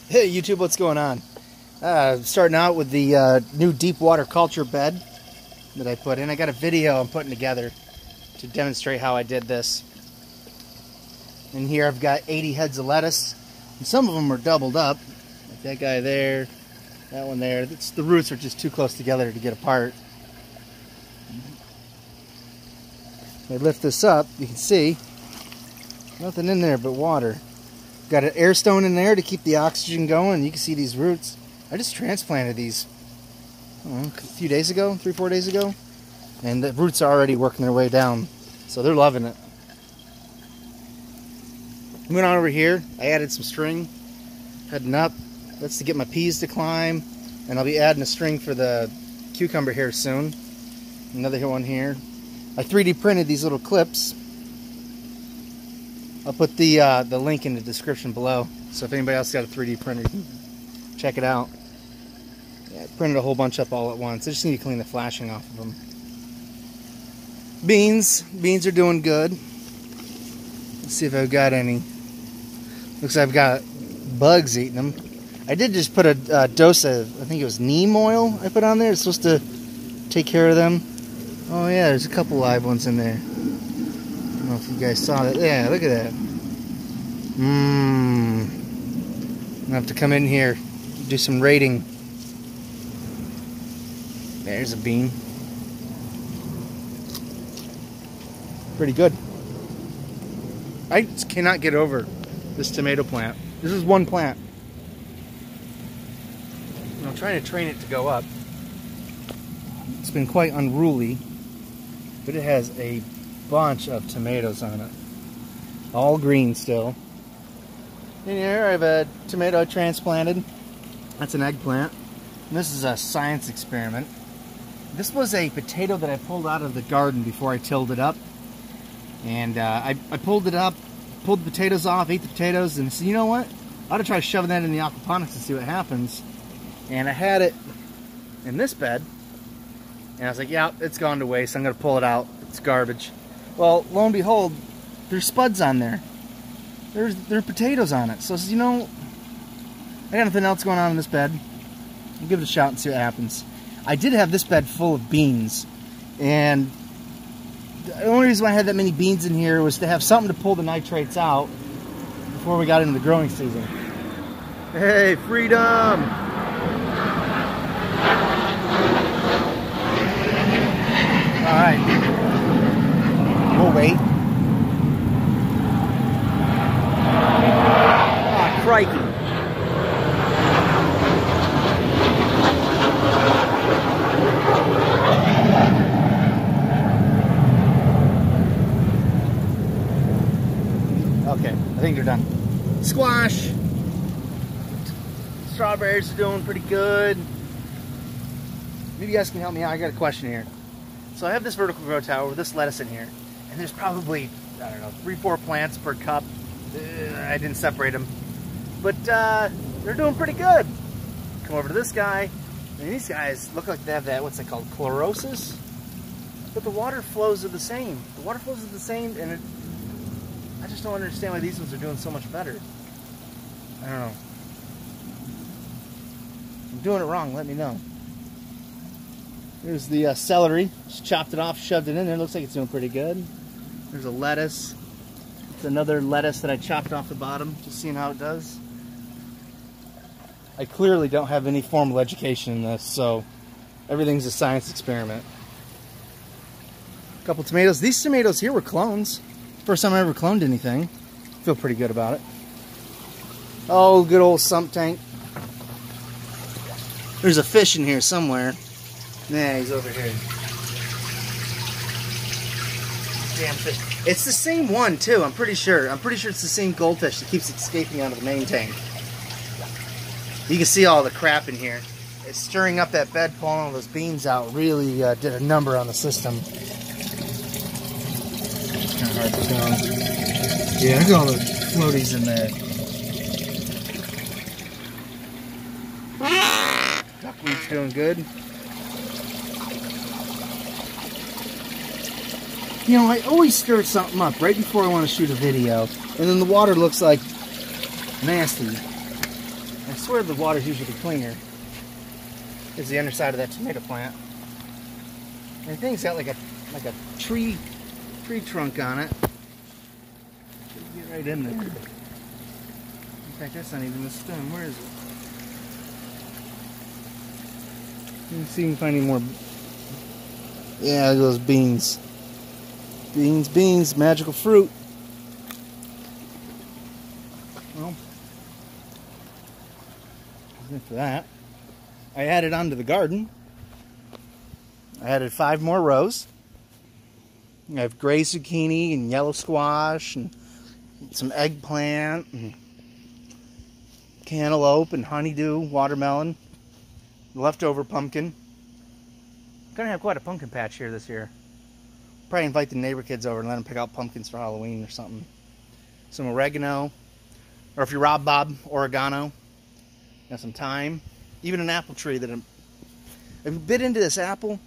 Hey YouTube, what's going on? Starting out with the new deep water culture bed that I put in. I got a video I'm putting together to demonstrate how I did this. In here I've got 80 heads of lettuce, and some of them are doubled up. Like that guy there, that one there. The roots are just too close together to get apart. If I lift this up, you can see nothing in there but water. Got an air stone in there to keep the oxygen going. You can see these roots. I just transplanted these a few days ago, 3-4 days ago, and the roots are already working their way down, so they're loving it. Moving on over here, I added some string heading up. That's to get my peas to climb, and I'll be adding a string for the cucumber here soon. Another one here. I 3D printed these little clips. I'll put the link in the description below, so if anybody else got a 3D printer, you can check it out. Yeah, I printed a whole bunch up all at once. I just need to clean the flashing off of them. Beans are doing good. Let's see if I've got any. Looks like I've got bugs eating them. I did just put a dose of, I think it was neem oil I put on there. It's supposed to take care of them. Oh yeah, there's a couple live ones in there. I don't know if you guys saw that. Yeah, look at that. I'm gonna have to come in here, do some rating. There's a bean. Pretty good. I just cannot get over this tomato plant. This is one plant. I'm trying to train it to go up. It's been quite unruly, but it has a bunch of tomatoes on it. All green still. In here I have a tomato I transplanted. That's an eggplant. And this is a science experiment. This was a potato that I pulled out of the garden before I tilled it up. And I pulled it up, pulled the potatoes off, ate the potatoes, and said, you know what? I ought to try shoving that in the aquaponics and see what happens. And I had it in this bed. And I was like, yeah, it's gone to waste. I'm going to pull it out. It's garbage. Well, lo and behold, there's spuds on there. There are potatoes on it. So, you know, I got nothing else going on in this bed. I'll give it a shot and see what happens. I did have this bed full of beans. And the only reason why I had that many beans in here was to have something to pull the nitrates out before we got into the growing season. Hey, freedom! Alright. We'll wait. Ah, crikey. Okay, I think they're done. Squash. Strawberries are doing pretty good. Maybe you guys can help me out. I got a question here. So I have this vertical grow tower with this lettuce in here, and there's probably, I don't know, 3-4 plants per cup. I didn't separate them, but they're doing pretty good. Come over to this guy, and these guys look like they have that, what's it called, chlorosis? But the water flows are the same. The water flows are the same, and I just don't understand why these ones are doing so much better. I don't know. If I'm doing it wrong, let me know. Here's the celery. Just chopped it off, shoved it in there. Looks like it's doing pretty good. There's a lettuce. It's another lettuce that I chopped off the bottom. Just seeing how it does. I clearly don't have any formal education in this, so everything's a science experiment. A couple tomatoes. These tomatoes here were clones. First time I ever cloned anything. Feel pretty good about it. Oh, good old sump tank. There's a fish in here somewhere. Nah, he's over here. Damn fish. It's the same one, too, I'm pretty sure. I'm pretty sure it's the same goldfish that keeps escaping out of the main tank. You can see all the crap in here. It's stirring up that bed, pulling all those beans out. Really did a number on the system. It's kind of hard to tell. Yeah, look at all the floaties in there. Duckweed's doing good. You know, I always stir something up right before I want to shoot a video, and then the water looks like nasty. I swear the water's usually cleaner. Is the underside of that tomato plant. And the thing's got like a tree trunk on it. Get right in there. In fact, that's not even the stem. Where is it? Let me see if we can find any more. Yeah, those beans. Beans, magical fruit. Well, that's it for that. I added onto the garden. I added 5 more rows. I have gray zucchini and yellow squash and some eggplant and cantaloupe and honeydew, watermelon, leftover pumpkin. I'm gonna have quite a pumpkin patch here this year. Probably invite the neighbor kids over and let them pick out pumpkins for Halloween or something. Some oregano, or if you're Rob Bob, oregano. Got some thyme. Even an apple tree that I bit into this apple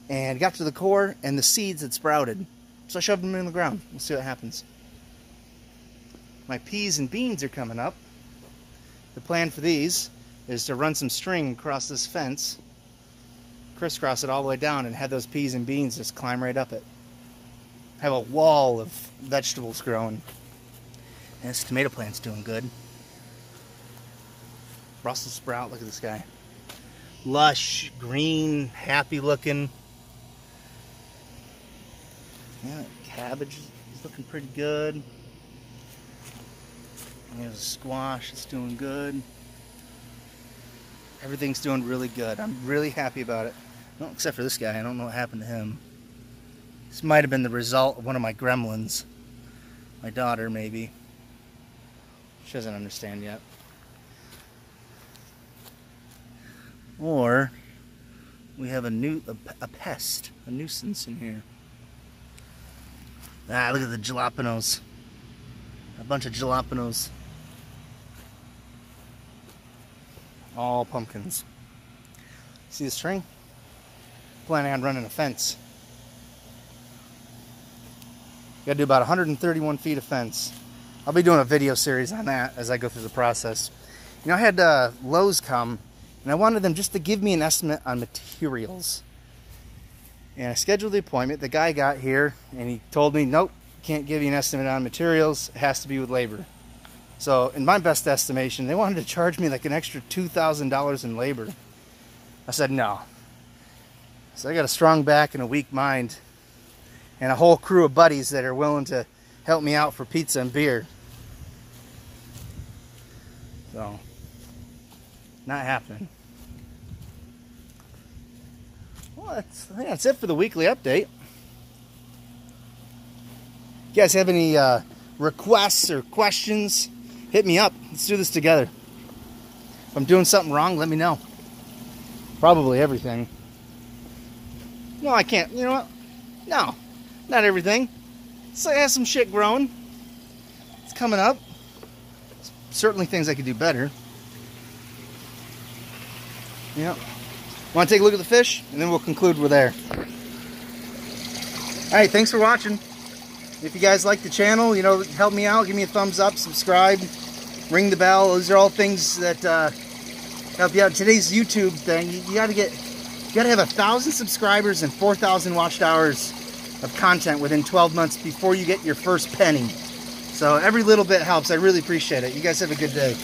and got to the core and the seeds had sprouted. So I shoved them in the ground. We'll see what happens. My peas and beans are coming up. The plan for these is to run some string across this fence, crisscross it all the way down, and have those peas and beans just climb right up it. Have a wall of vegetables growing. And this tomato plant's doing good. Brussels sprout, look at this guy. Lush, green, happy looking. Yeah, cabbage is looking pretty good. There's a squash, it's doing good. Everything's doing really good. I'm really happy about it. Well, except for this guy, I don't know what happened to him. This might have been the result of one of my gremlins. My daughter, maybe. She doesn't understand yet. Or we have a pest, a nuisance in here. Ah, look at the jalapenos. A bunch of jalapenos. All pumpkins. See the string? Planning on running a fence. Got to do about 131 feet of fence. I'll be doing a video series on that as I go through the process. You know, I had Lowe's come, and I wanted them just to give me an estimate on materials. And I scheduled the appointment. The guy got here, and he told me, nope, can't give you an estimate on materials. It has to be with labor. So, in my best estimation, they wanted to charge me like an extra $2,000 in labor. I said no. So I got a strong back and a weak mind, and a whole crew of buddies that are willing to help me out for pizza and beer. So, not happening. Well, I think that's it for the weekly update. If you guys have any requests or questions, hit me up. Let's do this together. If I'm doing something wrong, let me know. Probably everything. No, I can't. You know what? No, not everything. So I have some shit growing. It's coming up. Certainly things I could do better. Yep. Want to take a look at the fish? And then we'll conclude we're there. Alright, thanks for watching. If you guys like the channel, you know, help me out. Give me a thumbs up, subscribe, ring the bell. Those are all things that help you out. Today's YouTube thing, you gotta have 1,000 subscribers and 4,000 watched hours of content within 12 months before you get your first penny. So every little bit helps. I really appreciate it. You guys have a good day.